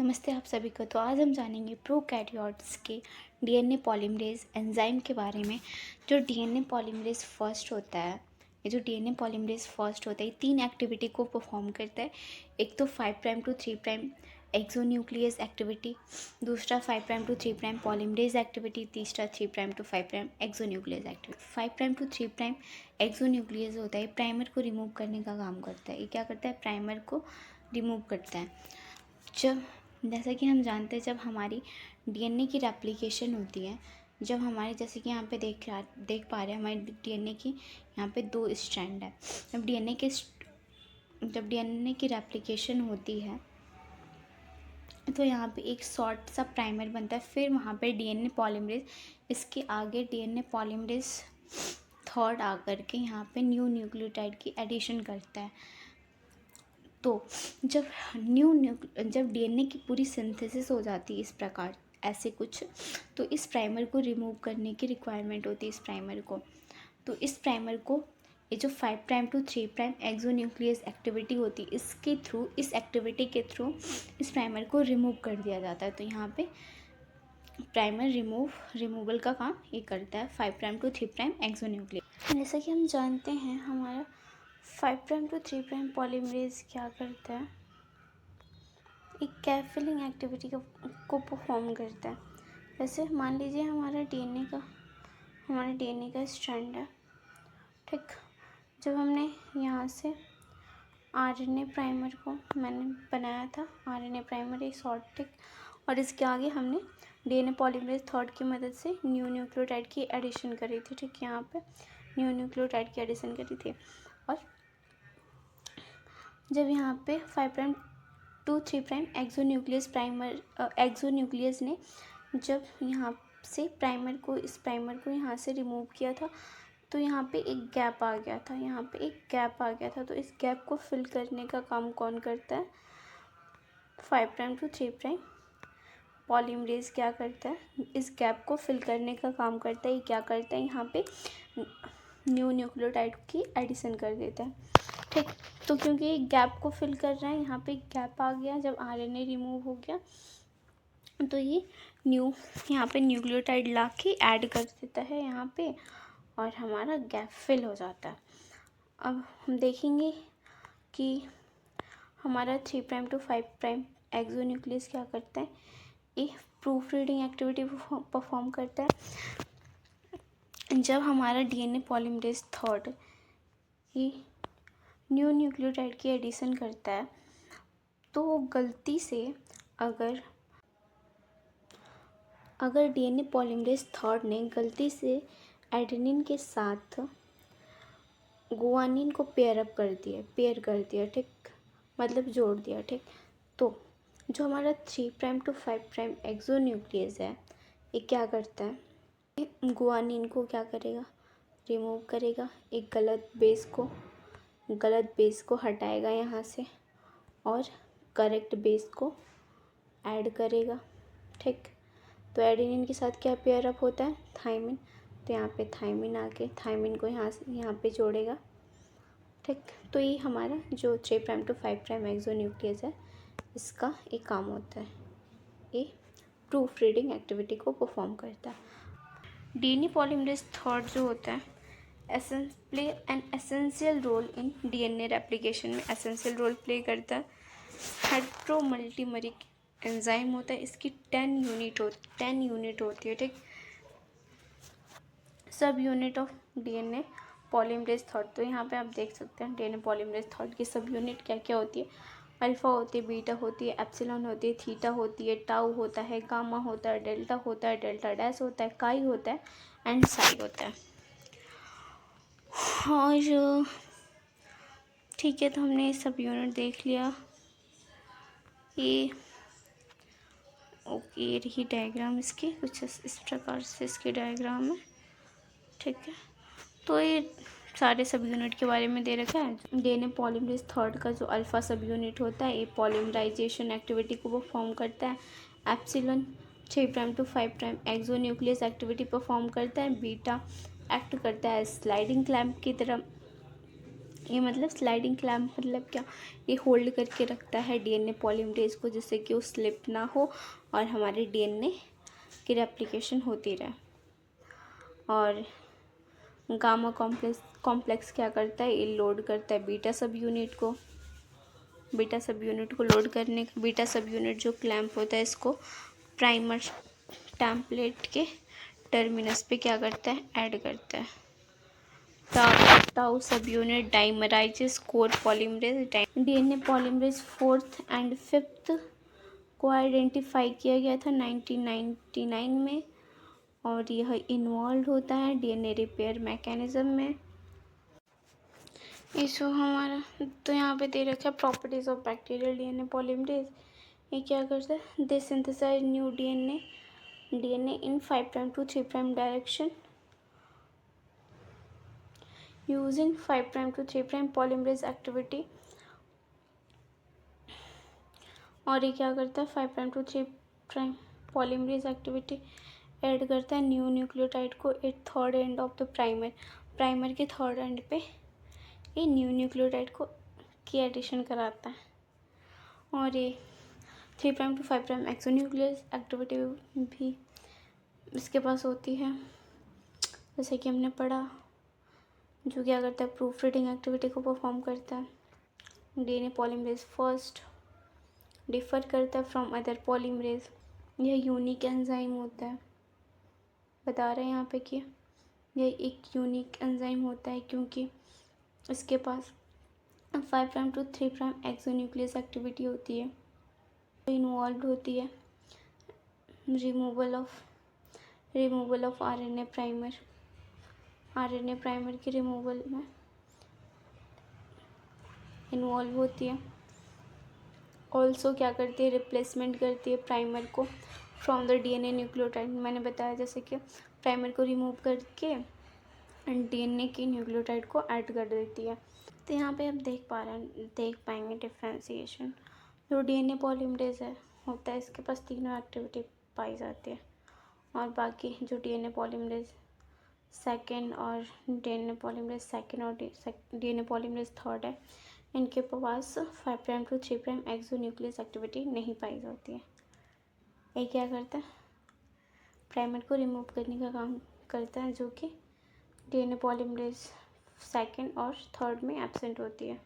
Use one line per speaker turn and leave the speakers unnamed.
नमस्ते आप सभी को। तो आज हम जानेंगे प्रोकैरियोट्स के डीएनए पॉलीमरेज एंजाइम के बारे में। जो डीएनए पॉलीमरेज फर्स्ट होता है, ये जो डीएनए पॉलीमरेज फर्स्ट होता है, ये 3 एक्टिविटी को परफॉर्म करता है। एक तो 5 prime to 3 prime exonuclease activity, दूसरा 5 prime to 3 prime polymerase activity, तीसरा 3 prime to 5 prime exonuclease activity. 5 prime to 3 prime exonuclease होता है, प्राइमर को रिमूव करने का काम करता है। ये क्या करता है? प्राइमर को रिमूव करता है। जब जैसा कि हम जानते हैं, जब हमारी डीएनए की रेप्लिकेशन होती है, जब हमारे जैसे कि यहाँ पे देख पा रहे हैं हमारे डीएनए की यहाँ पे 2 स्ट्रैंड है। जब डीएनए की रेप्लिकेशन होती है तो यहाँ पे एक शॉर्ट सा प्राइमर बनता है, फिर वहाँ पे डीएनए पॉलीमरेज, इसके आगे डीएनए पॉलीमरेज थर्ड आकर के यहाँ पे न्यू न्यूक्लियोटाइड की एडिशन करता है। तो जब डीएनए की पूरी सिंथेसिस हो जाती है इस प्रकार ऐसे कुछ, तो इस प्राइमर को रिमूव करने की रिक्वायरमेंट होती है इस प्राइमर को। तो इस प्राइमर को ये जो 5 prime to 3 prime exonuclease activity होती है, इसके थ्रू, इस एक्टिविटी के थ्रू इस प्राइमर को रिमूव कर दिया जाता है। तो यहाँ पे प्राइमर रिमूवल का काम ये करता है 5 प्राइम टू 3 प्राइम एक्सोन्यूक्लियस। जैसा कि हम जानते हैं, हमारा 5 प्राइम टू 3 प्राइम पॉलीमरेज क्या करता है? एक गैप फिलिंग एक्टिविटी को परफॉर्म करता है। जैसे मान लीजिए हमारा डीएनए का स्ट्रैंड है, ठीक। जब हमने यहाँ से आरएनए प्राइमर को मैंने बनाया था, आरएनए प्राइमर एक शॉर्ट, ठीक, और इसके आगे हमने डीएनए पॉलीमरेज थर्ड की मदद से न्यू न्यूक्लियोटाइड की एडिशन करी थी, ठीक। यहाँ पे न्यू न्यूक्लियोटाइड की एडिशन करी थी। और जब यहाँ पे 5 प्राइम टू 3 प्राइम एक्सोन्यूक्लियस ने जब यहाँ से इस प्राइमर को यहाँ से रिमूव किया था, तो यहाँ पे एक गैप आ गया था। तो इस गैप को फिल करने का काम कौन करता है? 5 प्राइम टू 3 प्राइम पॉलीमरेज क्या करता है? इस गैप को फिल करने का काम करता है। ये क्या करता है? यहाँ पे न्यू न्यूक्लियोटाइड की एडिशन कर देता है, ठीक। तो क्योंकि ये गैप को फिल कर रहा है, यहाँ पे गैप आ गया, जब आरएनए रिमूव हो गया तो ये यहाँ पे न्यूक्लियोटाइड ला के ऐड कर देता है यहाँ पे, और हमारा गैप फिल हो जाता है। अब हम देखेंगे कि हमारा 3 प्राइम टू 5 प्राइम एक्सोन्यूक्लियस क्या करता है? ये प्रूफ रीडिंग एक्टिविटी परफॉर्म करता है। जब हमारा डीएनए पॉलीमरेज थर्ड ये न्यू न्यूक्लियोटाइड की एडिशन करता है, तो वो गलती से अगर डीएनए पॉलीमरेज थर्ड ने गलती से एडेनिन के साथ गुआनिन को पेयर कर दिया, ठीक, मतलब जोड़ दिया, ठीक। तो जो हमारा 3 प्राइम टू 5 प्राइम एक्सोन्यूक्लियस है, ये क्या करता है? गुआनिन को क्या करेगा? रिमूव करेगा। एक गलत बेस को हटाएगा यहाँ से, और करेक्ट बेस को ऐड करेगा, ठीक। तो एडेनिन के साथ क्या पेयर अप होता है? थायमिन। तो यहाँ पे थायमिन आके थायमिन को यहाँ पे जोड़ेगा, ठीक। तो ये हमारा जो 3 प्राइम टू 5 प्राइम एक्सोन्यूक्लियस है, इसका एक काम होता है, ये प्रूफ रीडिंग एक्टिविटी को परफॉर्म करता है। डीएनए पॉलीमरेज थर्ड जो होता है play an essential role in DNA replication में एसेंशियल रोल प्ले करता है। हेट्रोमल्टीमरिक एंजाइम होता है, इसकी 10 यूनिट होती है, ठीक। सब unit of DNA polymerase third. तो यहाँ पे आप देख सकते हैं डीएनए पॉलीमरेज थर्ड की सब यूनिट क्या क्या होती है। अल्फ़ा होती है, बीटा होती है, एप्सिलॉन होती है, थीटा होती है, टाउ होता है, गामा होता है, डेल्टा होता है, डेल्टा डैश होता है, काई होता है, एंड साई होता है। और ठीक है, तो हमने ये सब यूनिट देख लिया। ये ओके, ये रही डायग्राम इसकी, कुछ इस प्रकार से इसकी डायग्राम है, ठीक है। तो ये सारे सब यूनिट के बारे में दे रखा है। डीएनए पॉलीमरेज थर्ड का जो अल्फ़ा सब यूनिट होता है, ये पॉलीमराइजेशन एक्टिविटी को परफॉर्म करता है। Epsilon 3 prime to 5 prime exonuclease activity perform करता है। बीटा एक्ट करता है स्लाइडिंग क्लैंप की तरह ये मतलब स्लाइडिंग क्लैम्प मतलब क्या, ये होल्ड करके रखता है डीएनए पॉलीमरेज को, जिससे कि वो स्लिप ना हो और हमारे डीएनए की रेप्लिकेशन होती रहे। और गामा कॉम्प्लेक्स क्या करता है, ये लोड करता है बीटा सब यूनिट को। बीटा सब यूनिट को लोड करने का, बीटा सब यूनिट जो क्लैम्प होता है इसको प्राइमर टेम्पलेट के टर्मिनस पे क्या करता है, ऐड करता है। Tau sub unit dimerizes core polymerase. DNA polymerase 4th and 5th को आइडेंटिफाई किया गया था 1999 में, और यह इन्वॉल्व होता है डीएनए रिपेयर मैकेनिज्म में। इसको हमारा तो यहाँ पे दे रखा है properties of bacterial DNA polymerase. ये क्या करता है, they synthesize new DNA in 5' to 3' direction using 5' to 3' polymerase activity. और ये क्या करता है, 5' to 3' पॉलीमरेज एक्टिविटी ऐड करता है न्यू न्यूक्लियोटाइड को at third end of the primer के थर्ड एंड पे ये न्यू न्यूक्लियोटाइड को की एडिशन कराता है। और ये 3' to 5' एक्सोन्यूक्लियस एक्टिविटी भी इसके पास होती है, जैसे कि हमने पढ़ा, जो क्या करता है, प्रूफ रीडिंग एक्टिविटी को परफॉर्म करता है। डीएनए पॉलीमरेज फर्स्ट डिफर करता है फ्रॉम अदर पॉलीमरेज। यह यूनिक एंजाइम होता है, बता रहे हैं यहाँ पे कि यह एक यूनिक एंजाइम होता है क्योंकि इसके पास 5' to 3' एक्सोन्यूक्लियस एक्टिविटी होती है, इन्वॉल्व होती है रिमूवल ऑफ आरएनए प्राइमर के रिमूवल में इन्वॉल्व होती है। ऑल्सो क्या करती है, रिप्लेसमेंट करती है प्राइमर को फ्रॉम द डीएनए न्यूक्लियोटाइड। मैंने बताया जैसे कि प्राइमर को रिमूव करके डीएनए की न्यूक्लियोटाइड को ऐड कर देती है। तो यहाँ पे आप देख पाएंगे डिफ्रेंसिएशन। जो डीएनए पॉलीमरेज है होता है, इसके पास तीनों एक्टिविटी पाई जाती है, और बाकी जो डीएनए पॉलीमरेज सेकेंड और डीएनए पॉलीमरेज थर्ड है, इनके पास 5' to 3' एक्सोन्यूक्लियस एक्टिविटी नहीं पाई जाती है। ये क्या करता है, प्राइमर को रिमूव करने का काम करता है, जो कि डीएनए पॉलीमरेज सेकेंड और थर्ड में एब्सेंट होती है।